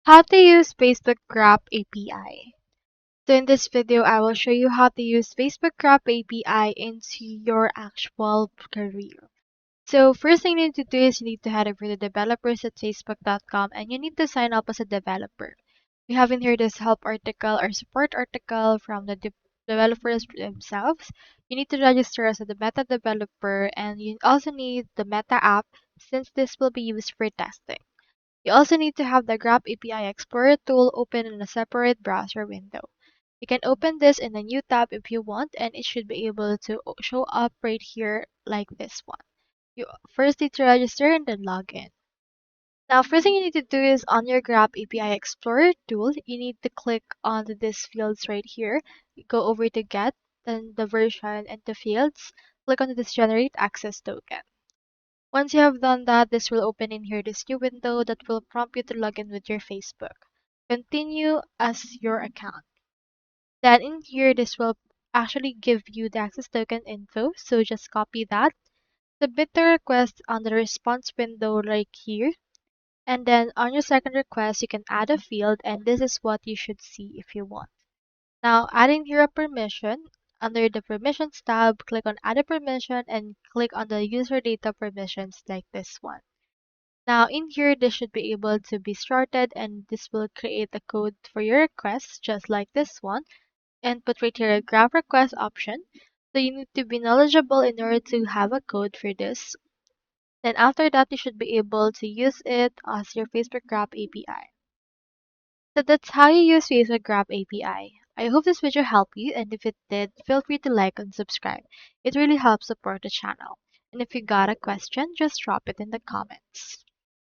How to use Facebook Graph API. So in this video, I will show you how to use Facebook Graph API into your actual career. So first thing you need to do is you need to head over to developers at facebook.com and you need to sign up as a developer. We have in here this help article or support article from the developers themselves. You need to register as a meta developer and you also need the meta app since this will be used for testing. You also need to have the Graph API Explorer tool open in a separate browser window. You can open this in a new tab if you want, and it should be able to show up right here like this one. You first need to register and then log in. Now, first thing you need to do is on your Graph API Explorer tool, you need to click on these fields right here. You go over to Get, then the version and the fields. Click on this Generate Access Token. Once you have done that, this will open in here this new window that will prompt you to log in with your Facebook. Continue as your account. Then in here, this will actually give you the access token info. So just copy that. Submit the request on the response window right here. And then on your second request, you can add a field and this is what you should see if you want. Now adding here a permission. Under the permissions tab, click on add a permission and click on the user data permissions like this one. Now in here, this should be able to be started and this will create a code for your request just like this one and put right here a graph request option. So you need to be knowledgeable in order to have a code for this. Then after that, you should be able to use it as your Facebook Graph API. So that's how you use Facebook Graph API. I hope this video helped you and if it did, feel free to like and subscribe. It really helps support the channel. And if you got a question, just drop it in the comments.